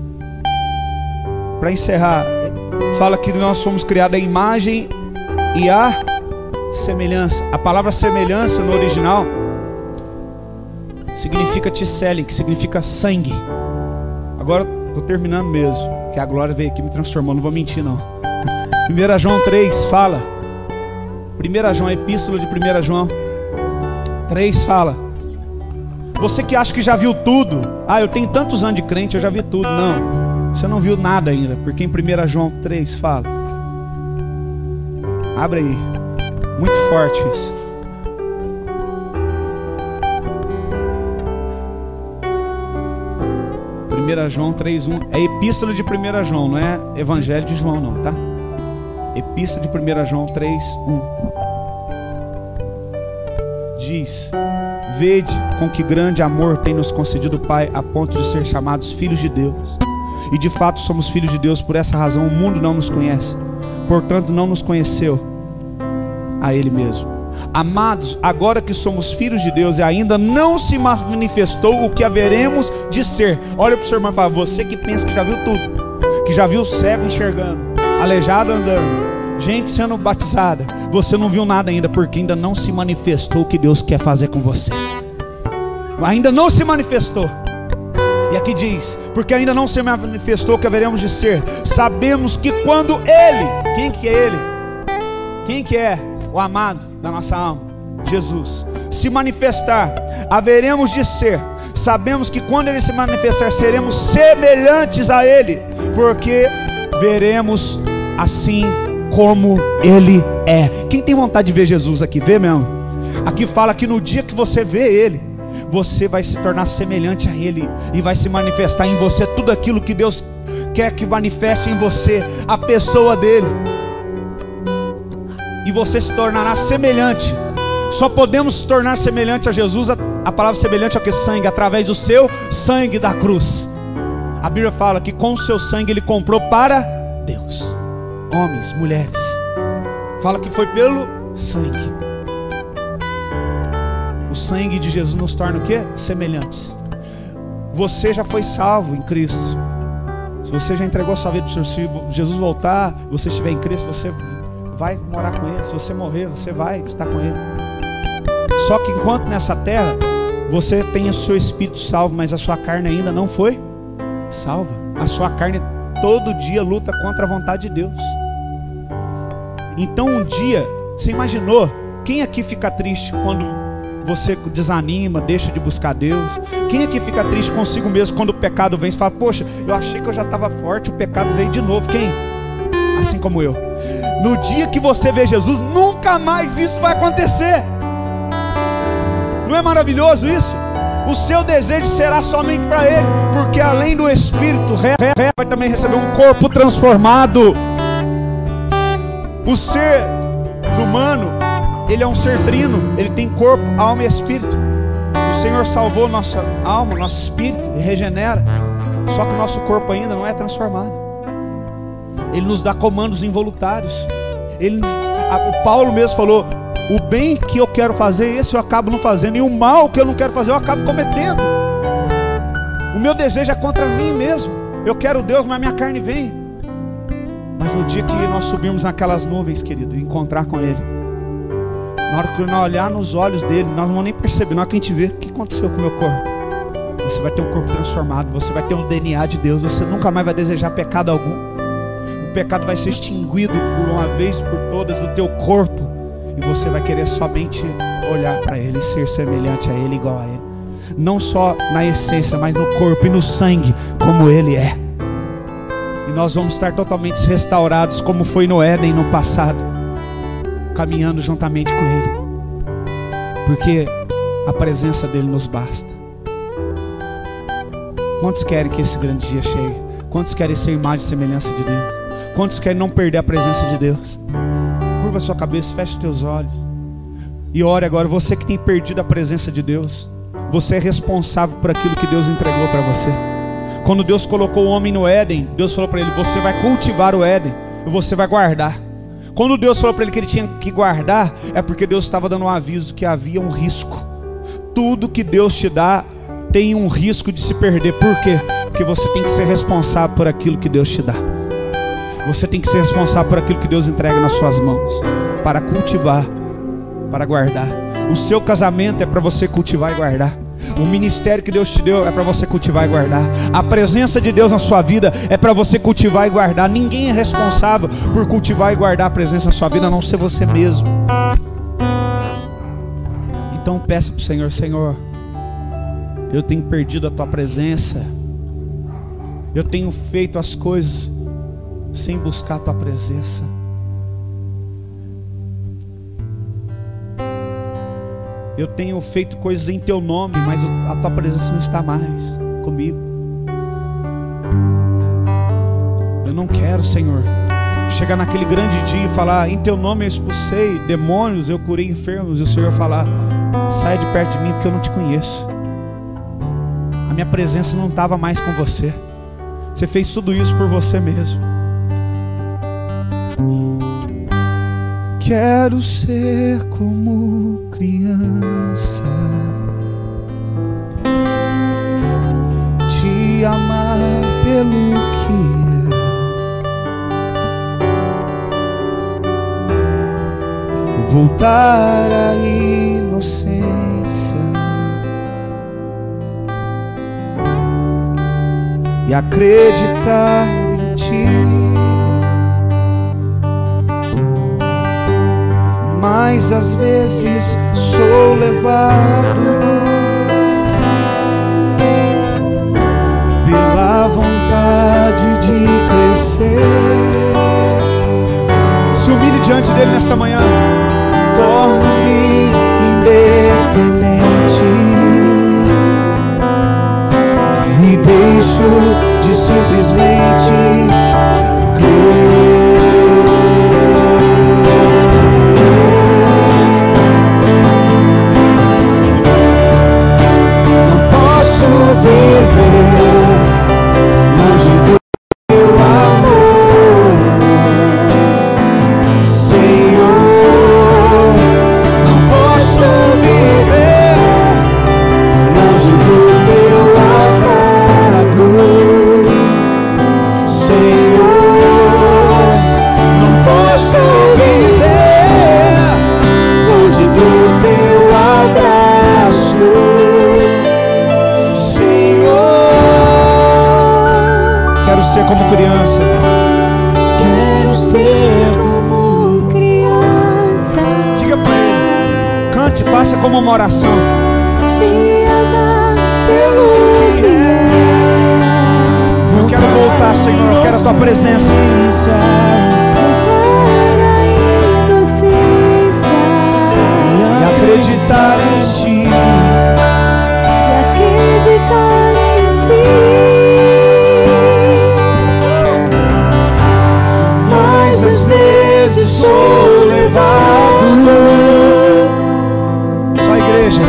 Para encerrar, fala que nós somos criados à imagem e à semelhança. A palavra semelhança no original significa tisselling, que significa sangue. Agora estou terminando mesmo, que a glória veio aqui me transformou, não vou mentir não. 1 João 3 fala, 1 João, a epístola de 1 João 3 fala: você que acha que já viu tudo, eu tenho tantos anos de crente, eu já vi tudo. Não, você não viu nada ainda, porque em 1 João 3 fala, abre aí, muito forte isso. João 3:1 é epístola de 1 João, não é evangelho de João não, tá? Epístola de 1 João 3:1 diz: vede com que grande amor tem nos concedido o Pai, a ponto de ser chamados filhos de Deus. E de fato somos filhos de Deus. Por essa razão o mundo não nos conhece, portanto não nos conheceu a Ele mesmo. Amados, agora que somos filhos de Deus e ainda não se manifestou o que haveremos de ser. Olha para o seu irmão e fala: você que pensa que já viu tudo, que já viu cego enxergando, aleijado andando, gente sendo batizada, você não viu nada ainda, porque ainda não se manifestou o que Deus quer fazer com você. Ainda não se manifestou. E aqui diz: porque ainda não se manifestou o que haveremos de ser. Sabemos que quando Ele, quem que é Ele? Quem que é o amado da nossa alma? Jesus. Se manifestar, haveremos de ser. Sabemos que quando Ele se manifestar, seremos semelhantes a Ele, porque veremos assim como Ele é. Quem tem vontade de ver Jesus aqui? Vê mesmo. Aqui fala que no dia que você vê Ele, você vai se tornar semelhante a Ele, e vai se manifestar em você tudo aquilo que Deus quer que manifeste em você, a pessoa dele. E você se tornará semelhante. Só podemos se tornar semelhante a Jesus. A palavra semelhante é o que? Sangue, através do seu sangue da cruz. A Bíblia fala que com o seu sangue ele comprou para Deus. Homens, mulheres. Fala que foi pelo sangue. O sangue de Jesus nos torna o quê? Semelhantes. Você já foi salvo em Cristo. Se você já entregou a sua vida para o Senhor, se Jesus voltar, você estiver em Cristo, você vai morar com Ele. Se você morrer, você vai estar com Ele. Só que enquanto nessa terra, você tem o seu espírito salvo, mas a sua carne ainda não foi salva. A sua carne todo dia luta contra a vontade de Deus. Então um dia, você imaginou, quem aqui fica triste quando você desanima, deixa de buscar Deus? Quem aqui fica triste consigo mesmo quando o pecado vem e fala, poxa, eu achei que eu já estava forte, o pecado veio de novo? Quem? Assim como eu. No dia que você vê Jesus, nunca mais isso vai acontecer. Não é maravilhoso isso? O seu desejo será somente para Ele, porque além do Espírito, vai também receber um corpo transformado. O ser humano, ele é um ser trino, ele tem corpo, alma e espírito. O Senhor salvou nossa alma, nosso espírito e regenera. Só que o nosso corpo ainda não é transformado. Ele nos dá comandos involuntários. O Paulo mesmo falou, o bem que eu quero fazer, esse eu acabo não fazendo, e o mal que eu não quero fazer, eu acabo cometendo. O meu desejo é contra mim mesmo. Eu quero Deus, mas minha carne vem. Mas no dia que nós subirmos naquelas nuvens, querido, e encontrar com Ele, na hora que nós olhar nos olhos dele, nós não vamos nem perceber. Na hora que a gente vê, o que aconteceu com o meu corpo? Você vai ter um corpo transformado, você vai ter um DNA de Deus, você nunca mais vai desejar pecado algum. O pecado vai ser extinguido por uma vez por todas do teu corpo, e você vai querer somente olhar para Ele e ser semelhante a Ele, igual a Ele. Não só na essência, mas no corpo e no sangue, como Ele é. E nós vamos estar totalmente restaurados, como foi no Éden no passado, caminhando juntamente com Ele, porque a presença dEle nos basta. Quantos querem que esse grande dia chegue? Quantos querem ser imagem e semelhança de Deus? Quantos querem não perder a presença de Deus? Curva a sua cabeça, feche os teus olhos e ore agora. Você que tem perdido a presença de Deus, você é responsável por aquilo que Deus entregou para você. Quando Deus colocou o homem no Éden, Deus falou para ele, você vai cultivar o Éden e você vai guardar. Quando Deus falou para ele que ele tinha que guardar, é porque Deus estava dando um aviso que havia um risco. Tudo que Deus te dá tem um risco de se perder. Por quê? Porque você tem que ser responsável por aquilo que Deus te dá. Você tem que ser responsável por aquilo que Deus entrega nas suas mãos, para cultivar, para guardar. O seu casamento é para você cultivar e guardar. O ministério que Deus te deu é para você cultivar e guardar. A presença de Deus na sua vida é para você cultivar e guardar. Ninguém é responsável por cultivar e guardar a presença na sua vida, a não ser você mesmo. Então peça para o Senhor, Senhor, eu tenho perdido a tua presença. Eu tenho feito as coisas sem buscar a tua presença. Eu tenho feito coisas em teu nome, mas a tua presença não está mais comigo. Eu não quero, Senhor, chegar naquele grande dia e falar, em teu nome eu expulsei demônios, eu curei enfermos, e o Senhor falar, sai de perto de mim porque eu não te conheço. A minha presença não estava mais com você. Você fez tudo isso por você mesmo. Quero ser como criança, te amar pelo que é, voltar à inocência e acreditar em ti. Mas às vezes sou levado pela vontade de crescer. Se humilhe diante dele nesta manhã. Torno-me independente e deixo de simplesmente crer. Viver Senhor, não posso viver longe do teu abraço. Senhor, quero ser como criança. quero ser como criança. Diga para ele, cante, faça como uma oração. Se amar pelo que Eu quero voltar, Senhor, eu quero a tua presença. E acreditar em ti. Mas às vezes sou levado. Só a igreja.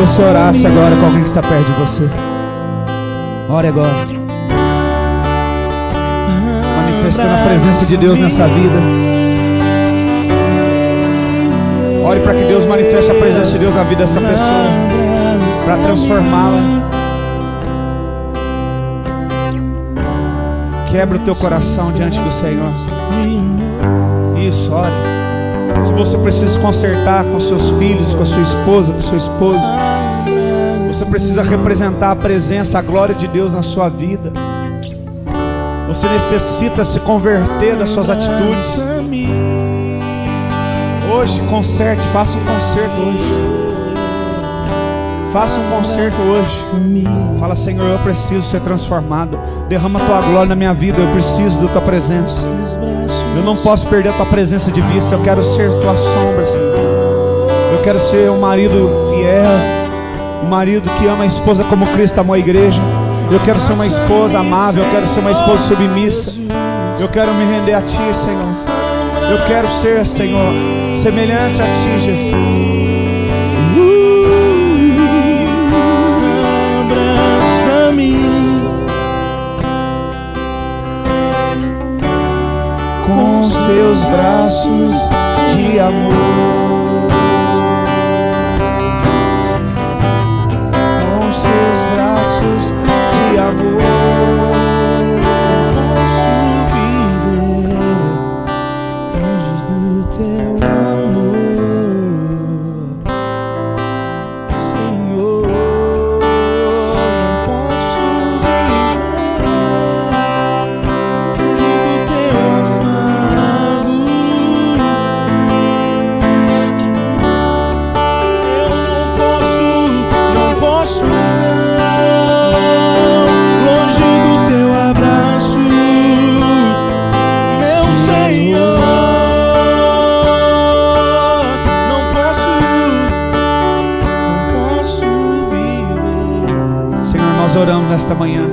Você orasse agora com alguém que está perto de você. Ore agora. Manifestando a presença de Deus nessa vida. Ore para que Deus manifeste a presença de Deus na vida dessa pessoa, para transformá-la. Quebra o teu coração diante do Senhor. Isso, ore. Se você precisa se consertar com seus filhos, com a sua esposa, com o seu esposo, você precisa representar a presença, a glória de Deus na sua vida. Você necessita se converter das suas atitudes. Hoje, conserte, faça um concerto hoje. Faça um concerto hoje. Fala, Senhor, eu preciso ser transformado. Derrama a tua glória na minha vida. Eu preciso da tua presença. Eu não posso perder a tua presença de vista. Eu quero ser tua sombra, Senhor. Eu quero ser um marido fiel, um marido que ama a esposa como Cristo amou a igreja. Eu quero ser uma esposa amável. Eu quero ser uma esposa submissa. Eu quero me render a ti, Senhor. Eu quero ser, Senhor, semelhante a ti, Jesus. Com os teus braços de amor, com os seus braços de amor, posso viver longe do teu amor, Senhor. Não posso oramos nesta manhã,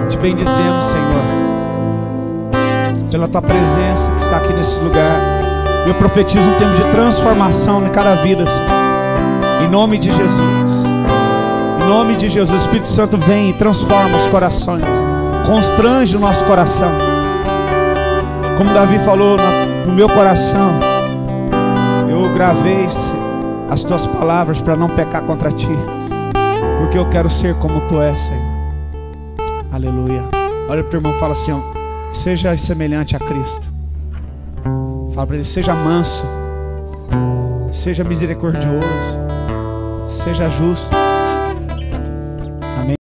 te bendizemos, Senhor, pela tua presença que está aqui nesse lugar. Eu profetizo um tempo de transformação em cada vida, Senhor. Em nome de Jesus. Em nome de Jesus. O Espírito Santo vem e transforma os corações. Constrange o nosso coração. Como Davi falou no meu coração, eu gravei as tuas palavras para não pecar contra ti, porque eu quero ser como tu és, Senhor. Aleluia. Olha para o teu irmão e fala assim, ó, seja semelhante a Cristo. Fala para ele, seja manso, seja misericordioso, seja justo.